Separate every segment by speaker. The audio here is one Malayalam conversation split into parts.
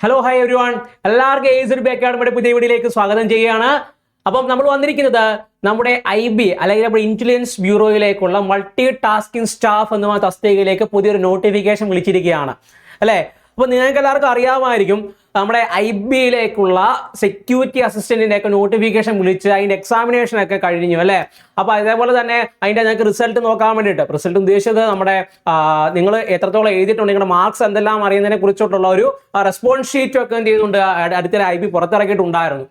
Speaker 1: ഹലോ ഹായ് എവരി വൺ, എല്ലാവർക്കും എയ്സഡ് അക്കാഡമിയുടെ പുതിയ വീഡിയോയിലേക്ക് സ്വാഗതം ചെയ്യുകയാണ്. അപ്പം നമ്മൾ വന്നിരിക്കുന്നത് നമ്മുടെ IB അല്ലെങ്കിൽ നമ്മുടെ ഇന്റലിജൻസ് ബ്യൂറോയിലേക്കുള്ള മൾട്ടി ടാസ്കിംഗ് സ്റ്റാഫ് എന്ന തസ്തികയിലേക്ക് പുതിയൊരു നോട്ടിഫിക്കേഷൻ വിളിച്ചിരിക്കുകയാണ് അല്ലേ. അപ്പോൾ നിങ്ങൾക്ക് എല്ലാവർക്കും അറിയാമായിരിക്കും നമ്മുടെ IBയിലേക്കുള്ള സെക്യൂരിറ്റി അസിസ്റ്റന്റിന്റെ ഒക്കെ നോട്ടിഫിക്കേഷൻ വിളിച്ച് അതിന്റെ എക്സാമിനേഷൻ ഒക്കെ കഴിഞ്ഞു അല്ലേ. അപ്പോൾ അതേപോലെ തന്നെ അതിന്റെ ഞങ്ങൾക്ക് റിസൾട്ട് നോക്കാൻ വേണ്ടിയിട്ട്, റിസൾട്ട് ഉദ്ദേശിച്ചത് നമ്മുടെ നിങ്ങൾ എത്രത്തോളം എഴുതിയിട്ടുണ്ട്, നിങ്ങളുടെ മാർക്സ് എന്തെല്ലാം അറിയുന്നതിനെ കുറിച്ചിട്ടുള്ള ഒരു റെസ്പോൺസ് ഷീറ്റ് ഒക്കെ എന്ത് ചെയ്യുന്നുണ്ട്, അടുത്തിടെ IB പുറത്തിറക്കിയിട്ടുണ്ടായിരുന്നു.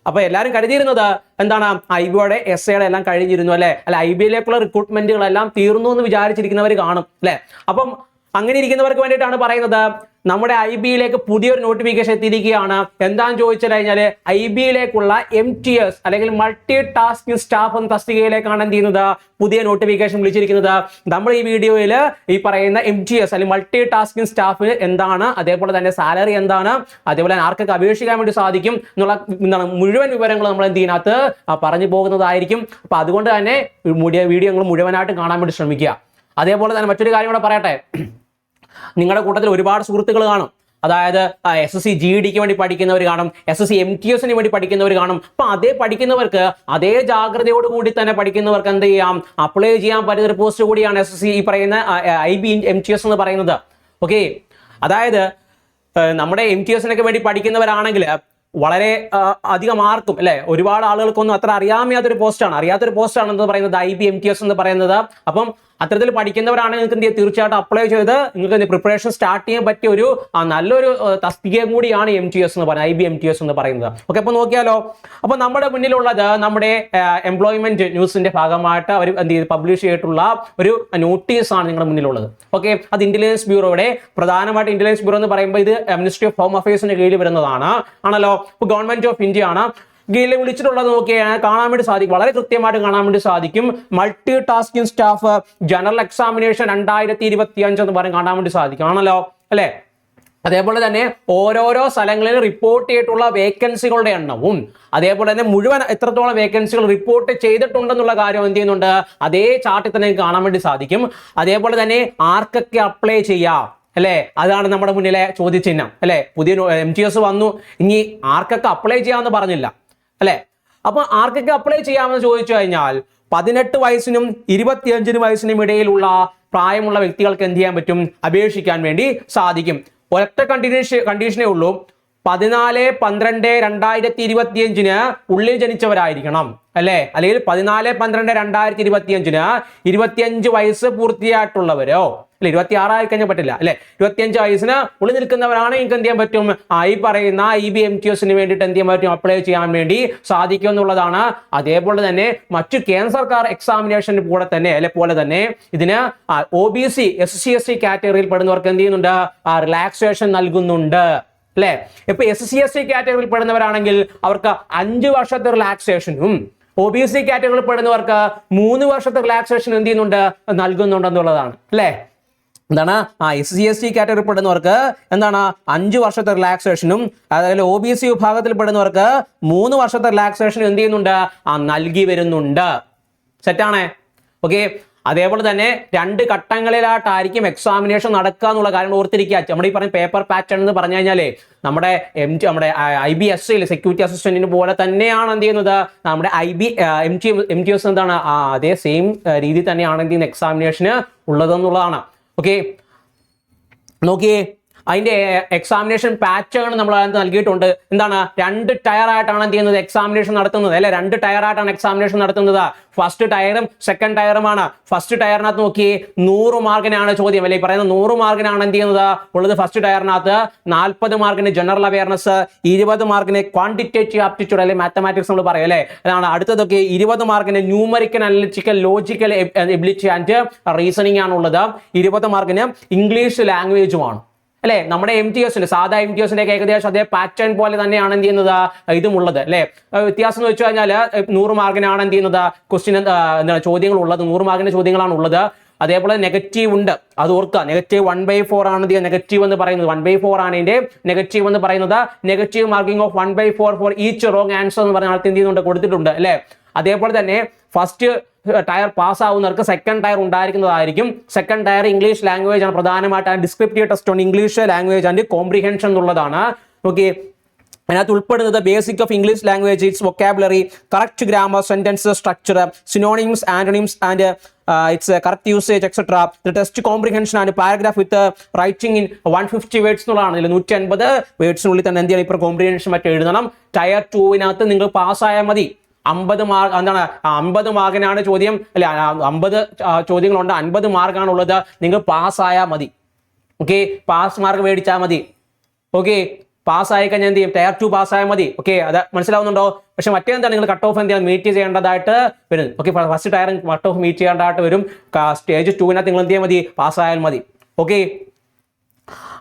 Speaker 1: അപ്പൊ എല്ലാവരും കരുതിയിരുന്നത് എന്താണ്, IBയുടെ essayയുടെ എല്ലാം കഴിഞ്ഞിരുന്നു അല്ലെ, IBയിലേക്കുള്ള റിക്രൂട്ട്മെന്റുകളെല്ലാം തീർന്നു എന്ന് വിചാരിച്ചിരിക്കുന്നവർ കാണും അല്ലെ. അപ്പം അങ്ങനെ ഇരിക്കുന്നവർക്ക് വേണ്ടിയിട്ടാണ് പറയുന്നത്, നമ്മുടെ IBയിലേക്ക് പുതിയൊരു നോട്ടിഫിക്കേഷൻ എത്തിയിരിക്കുകയാണ്. എന്താണെന്ന് ചോദിച്ചു കഴിഞ്ഞാൽ IBയിലേക്കുള്ള MTS അല്ലെങ്കിൽ മൾട്ടി ടാസ്കിംഗ് സ്റ്റാഫ് എന്ന തസ്തികയിലേക്കാണ് എന്ത് ചെയ്യുന്നത്, പുതിയ നോട്ടിഫിക്കേഷൻ വിളിച്ചിരിക്കുന്നത്. നമ്മൾ ഈ വീഡിയോയിൽ ഈ പറയുന്ന MTS അല്ലെങ്കിൽ മൾട്ടി ടാസ്കിംഗ് സ്റ്റാഫ് എന്താണ്, അതേപോലെ തന്നെ സാലറി എന്താണ്, അതേപോലെ തന്നെ ആർക്കൊക്കെ അപേക്ഷിക്കാൻ വേണ്ടി സാധിക്കും എന്നുള്ള മുഴുവൻ വിവരങ്ങൾ നമ്മൾ എന്ത് ചെയ്യുന്നതിനകത്ത് പറഞ്ഞു പോകുന്നതായിരിക്കും. അപ്പൊ അതുകൊണ്ട് തന്നെ വീഡിയോ നിങ്ങൾ മുഴുവനായിട്ട് കാണാൻ വേണ്ടി ശ്രമിക്കുക. അതേപോലെ തന്നെ മറ്റൊരു കാര്യം കൂടെ പറയട്ടെ, നിങ്ങളുടെ കൂട്ടത്തിൽ ഒരുപാട് സുഹൃത്തുക്കൾ കാണും, അതായത് SSC GDക്ക് വേണ്ടി പഠിക്കുന്നവർ കാണും, SSC MTSന് വേണ്ടി പഠിക്കുന്നവർ കാണും. അപ്പൊ അതേ പഠിക്കുന്നവർക്ക് അതേ ജാഗ്രതയോട് കൂടി തന്നെ പഠിക്കുന്നവർക്ക് എന്ത് ചെയ്യാം, അപ്ലൈ ചെയ്യാൻ പറ്റുന്ന ഒരു പോസ്റ്റ് കൂടിയാണ് SSC ഈ പറയുന്ന IB MTS എന്ന് പറയുന്നത്. ഓക്കെ, അതായത് നമ്മുടെ MTSനൊക്കെ വേണ്ടി പഠിക്കുന്നവരാണെങ്കിൽ വളരെ അധികം മാർക്കും അല്ലെ, ഒരുപാട് ആളുകൾക്കൊന്നും അത്ര അറിയാത്തൊരു പോസ്റ്റാണ് എന്ന് പറയുന്നത് IB MTS എന്ന് പറയുന്നത്. അപ്പം അത്തരത്തിൽ പഠിക്കുന്നവരാണെങ്കിൽ നിങ്ങൾക്ക് എന്ത് ചെയ്യാം, തീർച്ചയായിട്ടും അപ്ലൈ ചെയ്ത് നിങ്ങൾക്ക് പ്രിപ്പറേഷൻ സ്റ്റാർട്ട് ചെയ്യാൻ പറ്റിയ ഒരു നല്ലൊരു തസ്തിക കൂടിയാണ് MTS എന്ന് പറയുന്നത്, IB MTS എന്ന് പറയുന്നത്. ഓക്കെ, അപ്പോൾ നോക്കിയാലോ. അപ്പോൾ നമ്മുടെ മുന്നിലുള്ളത് നമ്മുടെ എംപ്ലോയ്മെന്റ് ന്യൂസിന്റെ ഭാഗമായിട്ട് അവർ എന്ത് ചെയ്ത് പബ്ലിഷ് ചെയ്തിട്ടുള്ള ഒരു നോട്ടീസ് ആണ് നിങ്ങളുടെ മുന്നിലുള്ളത്. ഓക്കെ, അത് ഇന്റലിജൻസ് ബ്യൂറോയുടെ, പ്രധാനമായിട്ട് ഇന്റലിജൻസ് ബ്യൂറോ എന്ന് പറയുമ്പോൾ ഇത് മിനിസ്ട്രി ഓഫ് ഹോം അഫയേഴ്സിന്റെ കീഴിൽ വരുന്നതാണ് ആണല്ലോ. ഇപ്പോൾ ഗവൺമെന്റ് ഓഫ് ഇന്ത്യ ആണ് കീഴിൽ വിളിച്ചിട്ടുള്ളത്. നോക്കിയാൽ കാണാൻ വേണ്ടി സാധിക്കും, വളരെ കൃത്യമായിട്ട് കാണാൻ വേണ്ടി സാധിക്കും. Multi tasking staff general examination 2025 എന്ന് പറഞ്ഞ് കാണാൻ വേണ്ടി സാധിക്കും ആണല്ലോ അല്ലെ. അതേപോലെ തന്നെ ഓരോരോ സ്ഥലങ്ങളിൽ റിപ്പോർട്ട് ചെയ്തിട്ടുള്ള വേക്കൻസികളുടെ എണ്ണവും, അതേപോലെ തന്നെ മുഴുവൻ എത്രത്തോളം വേക്കൻസികൾ റിപ്പോർട്ട് ചെയ്തിട്ടുണ്ടെന്നുള്ള കാര്യം എന്ത് ചെയ്യുന്നുണ്ട്, അതേ ചാർട്ടിൽ തന്നെ കാണാൻ വേണ്ടി സാധിക്കും. അതേപോലെ തന്നെ ആർക്കൊക്കെ അപ്ലൈ ചെയ്യാം അല്ലെ, അതാണ് നമ്മുടെ മുന്നിലെ ചോദ്യചിഹ്നം അല്ലെ. പുതിയ MTS വന്നു, ഇനി ആർക്കൊക്കെ അപ്ലൈ ചെയ്യാമെന്ന് പറഞ്ഞില്ല അല്ലെ. അപ്പൊ ആർക്കൊക്കെ അപ്ലൈ ചെയ്യാമെന്ന് ചോദിച്ചു കഴിഞ്ഞാൽ 18 വയസ്സിനും 25 വയസ്സിനും ഇടയിലുള്ള പ്രായമുള്ള വ്യക്തികൾക്ക് എന്ത് ചെയ്യാൻ പറ്റും, അപേക്ഷിക്കാൻ വേണ്ടി സാധിക്കും. ഒരൊറ്റ കണ്ടീഷനേ ഉള്ളൂ, 14/12/2025 ഉള്ളിൽ ജനിച്ചവരായിരിക്കണം അല്ലെ, അല്ലെങ്കിൽ 14/12/2025 25 വയസ്സ് പൂർത്തിയായിട്ടുള്ളവരോ അല്ലെ, 26 ആയി കഴിഞ്ഞാൽ പറ്റില്ല അല്ലെ, 25 വയസ്സിന് ഉള്ളിൽ നിൽക്കുന്നവരാണ് നിങ്ങൾക്ക് എന്ത് ചെയ്യാൻ പറ്റും, ഈ പറയുന്ന IB MTSന് വേണ്ടിയിട്ട് എന്ത് ചെയ്യാൻ പറ്റും, അപ്ലൈ ചെയ്യാൻ വേണ്ടി സാധിക്കും എന്നുള്ളതാണ്. അതേപോലെ തന്നെ മറ്റു കേന്ദ്ര സർക്കാർ എക്സാമിനേഷന് പോലെ തന്നെ ഇതിന് OBC SC ST കാറ്റഗറിയിൽ പെടുന്നവർക്ക് എന്ത് ചെയ്യുന്നുണ്ട്, റിലാക്സേഷൻ നൽകുന്നുണ്ട് അല്ലെ. ഇപ്പൊ SC ST കാറ്റഗറിയിൽ പെടുന്നവരാണെങ്കിൽ അവർക്ക് 5 വർഷത്തെ റിലാക്സേഷനും, OBC കാറ്റഗറിയിൽ പെടുന്നവർക്ക് 3 വർഷത്തെ റിലാക്സേഷൻ എന്ത് ചെയ്യുന്നുണ്ട്, നൽകുന്നുണ്ടെന്നുള്ളതാണ് അല്ലെ. എന്താണ്, SC ST കാറ്റഗറി പെടുന്നവർക്ക് എന്താണ് 5 വർഷത്തെ റിലാക്സേഷനും, അതായത് OBC വിഭാഗത്തിൽ പെടുന്നവർക്ക് 3 വർഷത്തെ റിലാക്സേഷനും എന്ത് ചെയ്യുന്നുണ്ട്, നൽകി വരുന്നുണ്ട്. സെറ്റാണേ. ഓക്കെ, അതേപോലെ തന്നെ 2 ഘട്ടങ്ങളിലായിട്ടായിരിക്കും എക്സാമിനേഷൻ നടക്കുക എന്നുള്ള കാര്യം ഓർത്തിരിക്കുക. നമ്മുടെ ഈ പറഞ്ഞ പേപ്പർ പാറ്റേൺ എന്ന് പറഞ്ഞു കഴിഞ്ഞാലേ നമ്മുടെ IBSയിൽ സെക്യൂരിറ്റി അസിസ്റ്റന്റിന് പോലെ തന്നെയാണ് എന്ത് ചെയ്യുന്നത്, നമ്മുടെ MTS എന്താണ് അതേ സെയിം രീതി തന്നെയാണ് എന്ത് ചെയ്യുന്നത് എക്സാമിനേഷന് ഉള്ളതെന്നുള്ളതാണ്. ഓക്കെ, നോക്കിയേ, അതിന്റെ എക്സാമിനേഷൻ പാറ്റേൺ നമ്മൾ നൽകിയിട്ടുണ്ട്. എന്താണ്, 2 ടയർ ആയിട്ടാണ് എന്ത് ചെയ്യുന്നത് എക്സാമിനേഷൻ നടത്തുന്നത് അല്ലെ, 2 ടയർ ആയിട്ടാണ് എക്സാമിനേഷൻ നടത്തുന്നത്. ഫസ്റ്റ് ടയറും സെക്കൻഡ് ടയറുമാണ്. ഫസ്റ്റ് ടയറിനകത്ത് നോക്കി 100 മാർക്കിനാണ് ചോദ്യം അല്ലെ, പറയുന്നത് 100 മാർക്കിനാണ് എന്ത് ചെയ്യുന്നത് ഉള്ളത്. ഫസ്റ്റ് ടയറിനകത്ത് 40 മാർക്കിന് ജനറൽ അവയർനെസ്, 20 മാർക്കിന് ക്വാണ്ടിറ്റേറ്റീവ് ആപ്റ്റിറ്റ്യൂഡ് അല്ലെ മാത്തമാറ്റിക്സ് നമ്മൾ പറയും അല്ലെ, അതാണ്. അടുത്തതൊക്കെ 20 മാർക്കിന് numerical analytical logical ability and reasoning ആണുള്ളത്. 20 മാർക്കിന് ഇംഗ്ലീഷ് ലാംഗ്വേജുമാണ് അല്ലെ. നമ്മുടെ MTSന്റെ സാധാ MTSന്റെ ഏകദേശം അതേ പാറ്റേൺ പോലെ തന്നെയാണ് എന്ത് ചെയ്യുന്നത് ഇതും ഉള്ളത് അല്ലെ. വ്യത്യാസം എന്ന് വെച്ച് കഴിഞ്ഞാൽ 100 മാർക്കിനാണ് എന്ത് ചെയ്യുന്നത് ക്വസ്റ്റ്യൻ എന്താണ് ചോദ്യങ്ങൾ ഉള്ളത്, 100 മാർക്കിന്റെ ചോദ്യങ്ങളാണ് ഉള്ളത്. അതേപോലെ നെഗറ്റീവ് ഉണ്ട്, അത് ഓർക്കുക. നെഗറ്റീവ് 1/4 ആണ് നെഗറ്റീവ് എന്ന് പറയുന്നത്, 1/4 ആണ് ഇതിന്റെ നെഗറ്റീവ് എന്ന് പറയുന്നത്. Negative marking of 1/4 for each wrong answer എന്ന് പറഞ്ഞ ആൾക്ക് എന്ത് ചെയ്യുന്നുണ്ട് കൊടുത്തിട്ടുണ്ട് അല്ലെ. അതേപോലെ തന്നെ ഫസ്റ്റ് ടയർ പാസ്സാവുന്നവർക്ക് സെക്കൻഡ് ടയർ ഉണ്ടായിരിക്കുന്നതായിരിക്കും. സെക്കൻഡ് ടയർ ഇംഗ്ലീഷ് ലാംഗ്വേജ് ആണ് പ്രധാനമായിട്ട്. Descriptive test on English language and comprehension എന്നുള്ളതാണ്. ഓക്കെ, അതിനകത്ത് ഉൾപ്പെടുന്നത് basic of English language, its vocabulary, correct grammar, sentence structure, synonyms, antonyms and its correct usage etcetera. Test comprehension ആണ് paragraph with writing in 150 words എന്നുള്ളതാണ്. ഇതിൽ 150 വേർഡ്സിനുള്ളിൽ തന്നെ എന്ത് ചെയ്യണം, ഇപ്പോൾ കോംപ്രിഹെൻഷൻ മറ്റും എഴുതണം. ടയർ 2വിനകത്ത് നിങ്ങൾ പാസ്സായാൽ മതി. 50 മാർക്ക് എന്താണ്, 50 മാർക്കിനാണ് ചോദ്യം അല്ലെ, 50 ചോദ്യങ്ങളുണ്ട്, 50 മാർക്കാണുള്ളത്. നിങ്ങൾ പാസ്സായാൽ മതി. ഓക്കെ, പാസ് മാർക്ക് മേടിച്ചാൽ മതി. ഓക്കെ, പാസ്സായി കഴിഞ്ഞാൽ എന്ത് ചെയ്യും, ടയർ 2 പാസ്സായാൽ മതി. ഓക്കെ, അത് മനസ്സിലാവുന്നുണ്ടോ? പക്ഷെ മറ്റേന്താണ് നിങ്ങൾ കട്ട് ഓഫ് എന്ത് ചെയ്യാൻ മീറ്റ് ചെയ്യേണ്ടതായിട്ട് വരും. Okay, first tier cut off meet ചെയ്യേണ്ടതായിട്ട് വരും. സ്റ്റേജ് 2വിനകത്ത് നിങ്ങൾ എന്ത് ചെയ്യാൻ മതി, പാസ്സായാൽ മതി. ഓക്കെ,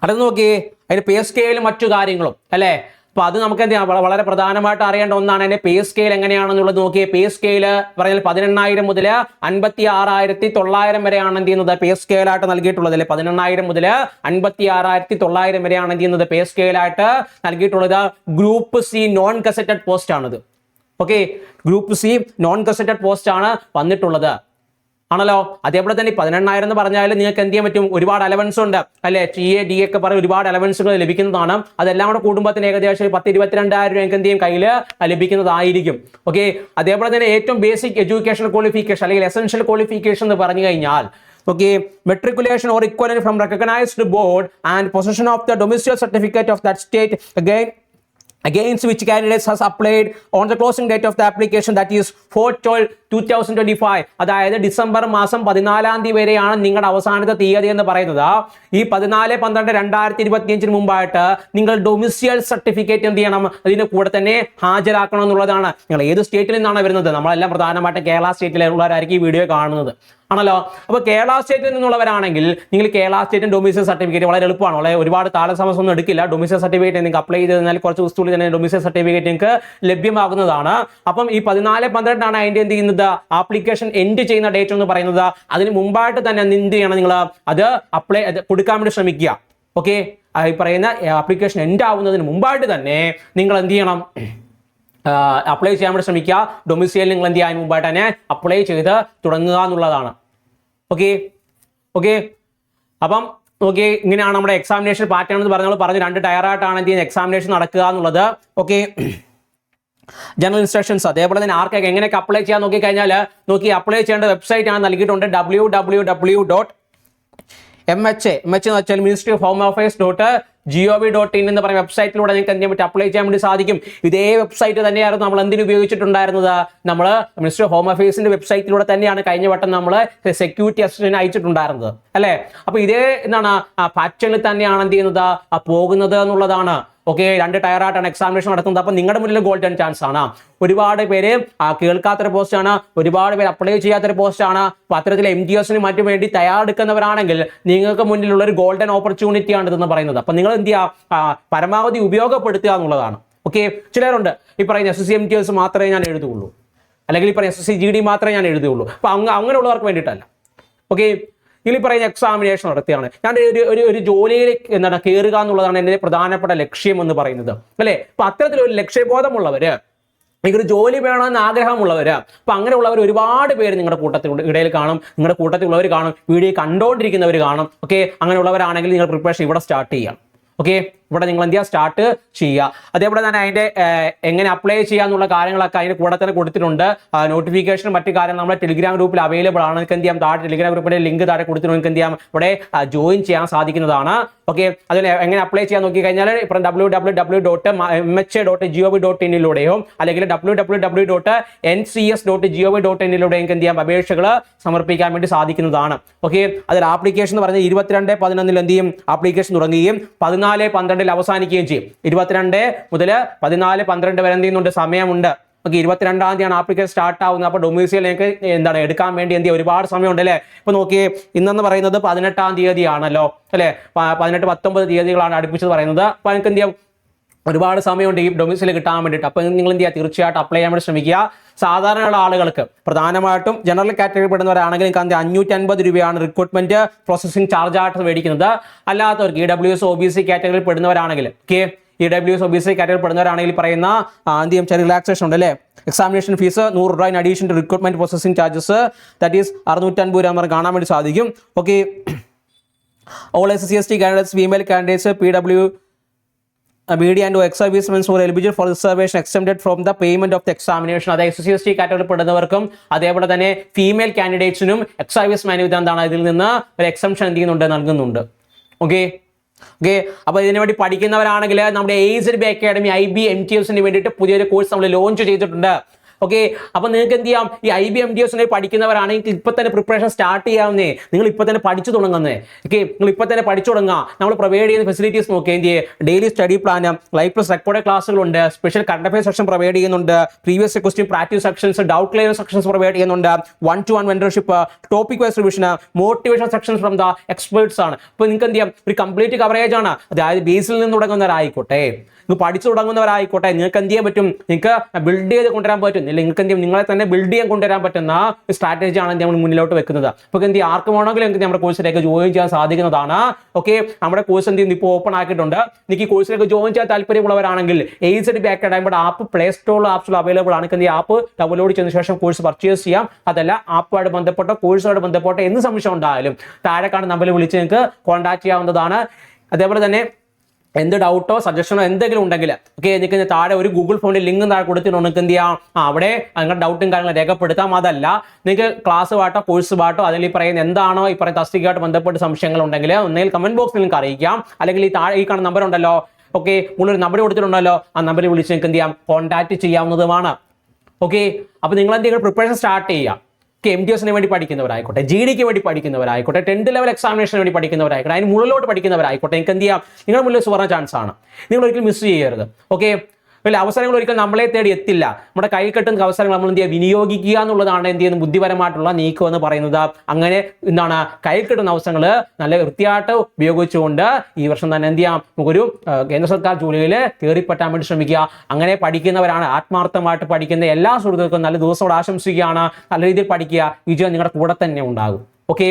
Speaker 1: അത് നോക്കി അതിന്റെ പേ സ്കെയിലും മറ്റു കാര്യങ്ങളും അല്ലേ. അപ്പൊ അത് നമുക്ക് എന്ത് ചെയ്യാം, വളരെ പ്രധാനമായിട്ട് അറിയേണ്ട ഒന്നാണ്. അതിന്റെ പേ സ്കെയിൽ എങ്ങനെയാണെന്നുള്ളത് നോക്കിയേ. പേ സ്കെയിൽ പറഞ്ഞാൽ 16,000 മുതൽ 56,900 വരെയാണ് എന്ത് ചെയ്യുന്നത് പേ സ്കെയിലായിട്ട് നൽകിയിട്ടുള്ളത് അല്ലെ. 16,000 മുതൽ 56,900 വരെയാണ് എന്ത് ചെയ്യുന്നത് പേ സ്കെയിലായിട്ട് നൽകിയിട്ടുള്ളത്. Group C non gazetted post ആണിത്. Okay, group C non gazetted post ആണ് വന്നിട്ടുള്ളത് ആണല്ലോ. അതേപോലെ തന്നെ 18,000 എന്ന് പറഞ്ഞാൽ നിങ്ങൾക്ക് എന്ത് ചെയ്യാൻ പറ്റും, ഒരുപാട് അലവൻസ് ഉണ്ട് അല്ലെ. TA DA ഒക്കെ പറഞ്ഞ ഒരുപാട് അലവൻസുകൾ ലഭിക്കുന്നതാണ്. അതെല്ലാം കൂടെ കുടുംബത്തിന് ഏകദേശം 10-22,000 രൂപ എന്ത് ചെയ്യും കയ്യിൽ ലഭിക്കുന്നതായിരിക്കും. ഓക്കെ, അതേപോലെ തന്നെ ഏറ്റവും ബേസിക് എഡ്യൂക്കേഷൻ ക്വാളിഫിക്കേഷൻ അല്ലെങ്കിൽ എസെൻഷ്യൽ ക്വാളിഫിക്കേഷൻ എന്ന് പറഞ്ഞു കഴിഞ്ഞാൽ okay, matriculation or equivalent from recognized board and possession of the domicile certificate of that state against which candidates has applied on the closing date of the application, that is 4/12/2025. അതായത് ഡിസംബർ മാസം 14 വരെയാണ് നിങ്ങളുടെ അവസാനത്തെ തീയതി എന്ന് പറയുന്നത്. ഈ 14/12/2025 മുമ്പായിട്ട് നിങ്ങൾ ഡൊമിസിയൽ സർട്ടിഫിക്കറ്റ് എന്ത് ചെയ്യണം, അതിന്റെ കൂടെ തന്നെ ഹാജരാക്കണം എന്നുള്ളതാണ്. നിങ്ങൾ ഏത് സ്റ്റേറ്റിൽ നിന്നാണ് വരുന്നത്, നമ്മളെല്ലാം പ്രധാനമായിട്ട് കേരള സ്റ്റേറ്റിലുള്ളവരായിരിക്കും ഈ വീഡിയോ കാണുന്നത് ആണല്ലോ. അപ്പോൾ കേരള സ്റ്റേറ്റിൽ നിന്നുള്ളവരാണെങ്കിൽ നിങ്ങൾ കേരള സ്റ്റേറ്റിന് ഡൊമിസിയൽ സർട്ടിഫിക്കറ്റ് വളരെ എളുപ്പമാണ്, വളരെ ഒരുപാട് താമസം ഒന്നും എടുക്കില്ല. ഡൊമിസിയൽ സർട്ടിഫിക്കറ്റ് നിങ്ങൾക്ക് അപ്ലൈ ചെയ്താൽ കുറച്ച് ദിവസത്തുള്ളിൽ തന്നെ ഡൊമിസിയൽ സർട്ടിഫിക്കറ്റ് നിങ്ങൾക്ക് ലഭ്യമാകുന്നതാണ്. അപ്പം ഈ 14/12 അതിന്റെ എന്ത് ചെയ്യുന്നത് ആപ്ലിക്കേഷൻ എൻഡ് ചെയ്യുന്ന ഡേറ്റ് എന്ന് പറയുന്നത്. അതിന് മുമ്പായിട്ട് തന്നെ എന്ത് ചെയ്യണം, നിങ്ങൾ അത് അപ്ലൈ കൊടുക്കാൻ വേണ്ടി ശ്രമിക്കുക. ഓക്കെ, ഈ പറയുന്ന ആപ്ലിക്കേഷൻ എൻഡ് ആവുന്നതിന് മുമ്പായിട്ട് തന്നെ നിങ്ങൾ എന്ത് ചെയ്യണം, അപ്ലൈ ചെയ്യാൻ വേണ്ടി ശ്രമിക്കുക. ഡൊമിസിയൽ നിങ്ങൾ എന്ത് ചെയ്യാൻ മുമ്പായിട്ട് തന്നെ അപ്ലൈ ചെയ്ത് തുടങ്ങുക എന്നുള്ളതാണ്. ഓക്കെ ഓക്കെ അപ്പം ഓക്കെ, ഇങ്ങനെയാണ് നമ്മുടെ എക്സാമിനേഷൻ പാറ്റേൺ എന്ന് പറഞ്ഞു. 2 ടയറായിട്ടാണ് എന്ത് ചെയ്യുന്നത് എക്സാമിനേഷൻ നടക്കുക എന്നുള്ളത്. ഓക്കെ, ജനറൽ ഇൻസ്ട്രക്ഷൻസ് അതേപോലെ തന്നെ ആർക്കൊക്കെ എങ്ങനെയൊക്കെ അപ്ലൈ ചെയ്യാൻ നോക്കിക്കഴിഞ്ഞാൽ അപ്ലൈ ചെയ്യേണ്ട വെബ്സൈറ്റ് ആണ് നൽകിയിട്ടുണ്ട്. www.MHA എന്ന് വെച്ചാൽ ministry of home affairs .gov.in എന്ന് പറയുന്ന വെബ്സൈറ്റിലൂടെ നിങ്ങൾക്ക് എന്ത് ചെയ്യാൻ പറ്റും, അപ്ലൈ ചെയ്യാൻ വേണ്ടി സാധിക്കും. ഇതേ വെബ്സൈറ്റ് തന്നെയായിരുന്നു നമ്മൾ എന്തിനു ഉപയോഗിച്ചിട്ടുണ്ടായിരുന്നത്, നമ്മൾ മിനിസ്ട്രി ഓഫ് ഹോം അഫയേഴ്സിന്റെ വെബ്സൈറ്റിലൂടെ തന്നെയാണ് കഴിഞ്ഞ വട്ടം നമ്മൾ സെക്യൂരിറ്റി അസിസ്റ്റന്റ് അയച്ചിട്ടുണ്ടായിരുന്നത് അല്ലെ. അപ്പൊ ഇതേ എന്താണ് പാറ്റേണിൽ തന്നെയാണ് എന്ത് ചെയ്യുന്നത് പോകുന്നത് എന്നുള്ളതാണ്. ഓക്കെ, 2 ടയറായിട്ടാണ് എക്സാമിനേഷൻ നടത്തുന്നത്. അപ്പൊ നിങ്ങളുടെ മുന്നിൽ ഗോൾഡൻ ചാൻസ് ആണ്. ഒരുപാട് പേര് കേൾക്കാത്തൊരു പോസ്റ്റ് ആണ്, ഒരുപാട് പേര് അപ്ലൈ ചെയ്യാത്തൊരു പോസ്റ്റ് ആണ്. അപ്പൊ അത്തരത്തിൽ MTSന് മറ്റും വേണ്ടി തയ്യാറെടുക്കുന്നവരാണെങ്കിൽ നിങ്ങൾക്ക് മുന്നിലുള്ള ഒരു ഗോൾഡൻ ഓപ്പർച്യൂണിറ്റി ആണ് ഇതെന്ന് പറയുന്നത്. അപ്പൊ നിങ്ങൾ എന്ത് ചെയ്യുക, പരമാവധി ഉപയോഗപ്പെടുത്തുക എന്നുള്ളതാണ്. ഓക്കെ, ചിലരുണ്ട് ഈ പറയുന്ന SSC MTS മാത്രമേ ഞാൻ എഴുതുകയുള്ളൂ, അല്ലെങ്കിൽ ഈ പറയുന്ന SSC GD മാത്രമേ ഞാൻ എഴുതുകയുള്ളൂ. അപ്പൊ അങ്ങനെയുള്ളവർക്ക് വേണ്ടിയിട്ടല്ല. ഓക്കെ, ഇതിൽ പറയുന്ന എക്സാമിനേഷൻ നടത്തിയാണ് ഞാൻ ഒരു ജോലിയിൽ എന്താണ് കയറുക എന്നുള്ളതാണ് എൻ്റെ പ്രധാനപ്പെട്ട ലക്ഷ്യം എന്ന് പറയുന്നത് അല്ലേ. അപ്പൊ അത്തരത്തിലൊരു ലക്ഷ്യബോധമുള്ളവര്, എനിക്കൊരു ജോലി വേണമെന്ന് ആഗ്രഹമുള്ളവര്, അപ്പൊ അങ്ങനെയുള്ളവർ ഒരുപാട് പേര് നിങ്ങളുടെ ഇടയിൽ കാണും, നിങ്ങളുടെ കൂട്ടത്തിലുള്ളവർ കാണും, വീഡിയോ കണ്ടുകൊണ്ടിരിക്കുന്നവർ കാണും. ഓക്കെ, അങ്ങനെയുള്ളവരാണെങ്കിൽ നിങ്ങൾ പ്രിപ്പറേഷൻ ഇവിടെ സ്റ്റാർട്ട് ചെയ്യാം. ഓക്കെ, ഇവിടെ നിങ്ങൾ എന്ത് ചെയ്യുക, സ്റ്റാർട്ട് ചെയ്യുക. അതേപോലെ തന്നെ അതിന്റെ എങ്ങനെ അപ്ലൈ ചെയ്യാന്നുള്ള കാര്യങ്ങളൊക്കെ അതിന് കൂടെ തന്നെ കൊടുത്തിട്ടുണ്ട്. നോട്ടിഫിക്കേഷൻ മറ്റു കാര്യങ്ങൾ നമ്മുടെ ടെലിഗ്രാം ഗ്രൂപ്പിൽ അവൈലബിൾ ആണ്. നിങ്ങൾക്ക് എന്ത് ചെയ്യാം, താഴെ ടെലിഗ്രാം ഗ്രൂപ്പിന്റെ ലിങ്ക് താഴെ കൊടുത്തിട്ടുണ്ട്, നിങ്ങൾക്ക് എന്ത് ചെയ്യാം ഇവിടെ ജോയിൻ ചെയ്യാൻ സാധിക്കുന്നതാണ്. ഓക്കെ, അതിൽ എങ്ങനെ അപ്ലൈ ചെയ്യാൻ നോക്കി കഴിഞ്ഞാൽ ഇപ്പം www.mha.gov.in അല്ലെങ്കിൽ www.ncs.gov.in നിങ്ങൾക്ക് എന്ത് ചെയ്യാം അപേക്ഷകൾ സമർപ്പിക്കാൻ വേണ്ടി സാധിക്കുന്നതാണ്. ഓക്കെ, അതിൽ ആപ്ലിക്കേഷൻ എന്ന് പറഞ്ഞാൽ 22/11 എന്ത് ചെയ്യും ആപ്ലിക്കേഷൻ തുടങ്ങുകയും 14/12 അവസാനിക്കുകയും ചെയ്യും. 22 മുതൽ 14/12 വരെ എന്ത് ചെയ്യുന്നുണ്ട്, സമയമുണ്ട്. ഓക്കെ, 22-ാം തീയതിയാണ് ആപ്ലിക്കേഷൻ സ്റ്റാർട്ട് ആവുന്നത്. അപ്പോൾ ഡൊമിസിയൽ നിങ്ങൾക്ക് എന്താണ് എടുക്കാൻ വേണ്ടി എന്ത് ചെയ്യും ഒരുപാട് സമയമുണ്ട് അല്ലേ. ഇപ്പൊ നോക്കിയേ, ഇന്നെന്ന് പറയുന്നത് 18-ാം തീയതിയാണല്ലോ അല്ലെ. 18-19 തീയതികളാണ് അടുപ്പിച്ചത് പറയുന്നത്. അപ്പൊ നിങ്ങൾക്ക് എന്ത് ചെയ്യാം ഒരുപാട് സമയമുണ്ട് ഈ ഡൊമിസിയൽ കിട്ടാൻ വേണ്ടിയിട്ട്. അപ്പോൾ നിങ്ങൾ എന്ത് ചെയ്യുക, തീർച്ചയായിട്ടും അപ്ലൈ ചെയ്യാൻ വേണ്ടി ശ്രമിക്കുക. സാധാരണയുള്ള ആളുകൾക്ക്, പ്രധാനമായിട്ടും ജനറൽ കാറ്റഗറി പെടുന്നവരാണെങ്കിൽ നിങ്ങൾക്ക് 550 രൂപയാണ് റിക്രൂട്ട്മെന്റ് പ്രോസസ്സിംഗ് ചാർജ് ആയിട്ട് മേടിക്കുന്നത്. അല്ലാത്തവർക്ക് EWS OBC കാറ്റഗറിയിൽ പെടുന്നവരാണെങ്കിൽ EWS OBC കാറ്റഗറി പെടുന്നവരാണെങ്കിൽ പറയുന്ന എന്തെയും ചെറിയ റിലാക്സേഷൻ ഉണ്ട് അല്ലേ. എക്സാമിനേഷൻ ഫീസ് 100 രൂപ in addition to recruitment processing charges that is 650 രൂപ നമുക്ക് കാണാൻ വേണ്ടി സാധിക്കും. Okay, all SC/ST candidates, female candidates, PW media and ex-servicemen who are eligible for reservation exempted from the payment of the examination. അതായത് SC/ST കാറ്റഗറി പെടുന്നവർക്കും അതേപോലെ തന്നെ ഫീമെയിൽ കാൻഡിഡേറ്റ്സിനും എക്സ്-സർവീസ്മാനും എന്താണ് ഇതിൽ നിന്ന് ഒരു എക്സംഷൻ എന്ത് ചെയ്യുന്നുണ്ട്, നൽകുന്നുണ്ട്. ഓക്കെ, അപ്പോൾ ഇതിനു വേണ്ടി പഠിക്കുന്നവരാണെങ്കിൽ നമ്മുടെ AZB അക്കാഡമി IB MTSന് വേണ്ടിയിട്ട് പുതിയൊരു കോഴ്സ് നമ്മൾ ലോഞ്ച് ചെയ്തിട്ടുണ്ട്. ഓക്കെ, അപ്പോൾ നിങ്ങൾക്ക് എന്ത് ചെയ്യാം, ഈ IB MTS പഠിക്കുന്നവരാണെങ്കിൽ ഇപ്പം തന്നെ പ്രിപ്പറേഷൻ സ്റ്റാർട്ട് ചെയ്യാവുന്നേ. നിങ്ങൾ ഇപ്പം തന്നെ പഠിച്ചു തുടങ്ങുന്നേ. ഓക്കെ, നിങ്ങൾ ഇപ്പം തന്നെ പഠിച്ചു തുടങ്ങുക. നമ്മൾ പ്രൊവൈഡ് ചെയ്യുന്ന ഫെസിലിറ്റീസ് നോക്കി എന്ത് ചെയ്യുക, daily study plan, live plus record ക്ലാസ്സുകളുണ്ട്, special current affair section provide ചെയ്യുന്നുണ്ട്, previous question practice sections, doubt clear sections provide ചെയ്യുന്നുണ്ട്, 1-to-1 mentorship, topic wise revision, motivation sections from the experts ആണ്. അപ്പോൾ നിങ്ങൾക്ക് എന്ത് ചെയ്യാം, ഒരു കംപ്ലീറ്റ് കവറേജ് ആണ്. അതായത് ബേസിൽ നിന്ന് തുടങ്ങുന്നവരായിക്കോട്ടെ, നിങ്ങൾ പഠിച്ചു തുടങ്ങുന്നവരായിക്കോട്ടെ, നിങ്ങൾക്ക് എന്ത് ചെയ്യാൻ പറ്റും, നിങ്ങൾക്ക് ബിൽഡ് ചെയ്ത് കൊണ്ടുവരാൻ പറ്റും. നിങ്ങൾക്ക് എന്ത് ചെയ്യും, നിങ്ങളെ തന്നെ ബിൽഡ് ചെയ്യാൻ കൊണ്ടുവരാൻ പറ്റുന്ന സ്ട്രാറ്റജി ആണ് നമ്മൾ മുന്നിലോട്ട് വെക്കുന്നത്. അപ്പോൾ എന്ത് ചെയ്യും, ആർക്ക് വേണമെങ്കിലും എനിക്ക് നമ്മുടെ കോഴ്സിലേക്ക് ജോയിൻ ചെയ്യാൻ സാധിക്കുന്നതാണ്. ഓക്കെ, നമ്മുടെ കോഴ്സ് എന്ത് ചെയ്യുന്നു, ഇപ്പോൾ ഓപ്പൺ ആക്കിയിട്ടുണ്ട്. നിങ്ങൾക്ക് ഈ കോഴ്സിലേക്ക് ജോയിൻ ചെയ്യാൻ താല്പര്യമുള്ളവരാണെങ്കിൽ AZB അക്കാഡമിയുടെ ആപ്പ് പ്ലേ സ്റ്റോറിൽ ആപ്സിൽ അവൈലബിൾ ആണ്. ഈ ആപ്പ് ഡൗൺലോഡ് ചെയ്തതിനു ശേഷം കോഴ്സ് പർച്ചേസ് ചെയ്യാം. അതല്ല ആപ്പുമായിട്ട് ബന്ധപ്പെട്ട കോഴ്സുമായിട്ട് ബന്ധപ്പെട്ട എന്ത് സംശയം ഉണ്ടായാലും താഴെ കാണുന്ന നമ്പറിൽ വിളിച്ച് നിങ്ങൾക്ക് കോൺടാക്ട് ചെയ്യാവുന്നതാണ്. അതേപോലെ തന്നെ എന്ത് ഡൗട്ടോ സജഷനോ എന്തെങ്കിലും ഉണ്ടെങ്കിൽ ഓക്കെ, നിങ്ങൾക്ക് താഴെ ഒരു ഗൂഗിൾ ഫോമിൽ ലിങ്ക് താഴെ കൊടുത്തിട്ടുണ്ട്. നിങ്ങൾക്ക് എന്ത് ചെയ്യാം, അവിടെ നിങ്ങളുടെ ഡൗട്ടും കാര്യങ്ങളും രേഖപ്പെടുത്താം. അതല്ല നിങ്ങൾക്ക് ക്ലാസ് പാട്ടോ കോഴ്സ് പാട്ടോ അതിൽ ഈ പറയുന്ന എന്താണോ ഈ പറയുന്ന തസ്തികയായിട്ട് ബന്ധപ്പെട്ട് സംശയങ്ങൾ ഉണ്ടെങ്കിൽ ഒന്നെങ്കിൽ കമന്റ് ബോക്സിൽ നിങ്ങൾക്ക് അറിയിക്കാം. അല്ലെങ്കിൽ ഈ താഴെ ഈ കാണുന്ന നമ്പർ ഉണ്ടല്ലോ, ഓക്കെ, മുകളിൽ നമ്പർ കൊടുത്തിട്ടുണ്ടല്ലോ, ആ നമ്പറിൽ വിളിച്ച് നിങ്ങൾക്ക് എന്ത് ചെയ്യാം, കോൺടാക്ട് ചെയ്യാവുന്നതുമാണ്. ഓക്കെ, അപ്പോൾ നിങ്ങൾ എന്തെങ്കിലും പ്രിപ്പറേഷൻ സ്റ്റാർട്ട് ചെയ്യാം. MTSന് വേണ്ടി പഠിക്കുന്നവരായിക്കോട്ടെ, GDക്ക് വേണ്ടി പഠിക്കുന്നവരായിക്കോട്ടെ, 10th ലെവൽ എക്സാമിനേഷന് വേണ്ടി പഠിക്കുന്നവരായിക്കോട്ടെ, അതിന് മുകളിലോട്ട് പഠിക്കുന്നവരായിക്കോട്ടെ, നിങ്ങൾക്ക് എന്ത് ചെയ്യാം, നിങ്ങളുടെ മുന്നിൽ സുവർണ്ണ ചാൻസ് ആണ്. നിങ്ങൾ ഒരിക്കലും മിസ് ചെയ്യരുത്. ഓക്കെ, അല്ല അവസരങ്ങൾ ഒരിക്കലും നമ്മളെ തേടി എത്തില്ല. നമ്മുടെ കൈ കെട്ടുന്ന അവസരങ്ങൾ നമ്മൾ എന്ത് ചെയ്യുക, വിനിയോഗിക്കുക എന്നുള്ളതാണ് എന്ത് ചെയ്യുന്നത് ബുദ്ധിപരമായിട്ടുള്ള നീക്കം എന്ന് പറയുന്നത്. അങ്ങനെ എന്താണ് കൈ കെട്ടുന്ന അവസരങ്ങൾ നല്ല വൃത്തിയായിട്ട് ഉപയോഗിച്ചുകൊണ്ട് ഈ വർഷം തന്നെ എന്ത് ചെയ്യാം, നമുക്കൊരു കേന്ദ്ര സർക്കാർ ജോലിയിൽ കയറിപ്പറ്റാൻ വേണ്ടി ശ്രമിക്കുക. അങ്ങനെ പഠിക്കുന്നവരാണ്, ആത്മാർത്ഥമായിട്ട് പഠിക്കുന്ന എല്ലാ സുഹൃത്തുക്കൾക്കും നല്ല ദിവസം ആശംസിക്കുകയാണ്. നല്ല രീതിയിൽ പഠിക്കുക, വിജയം നിങ്ങളുടെ കൂടെ തന്നെ ഉണ്ടാകും. ഓക്കെ.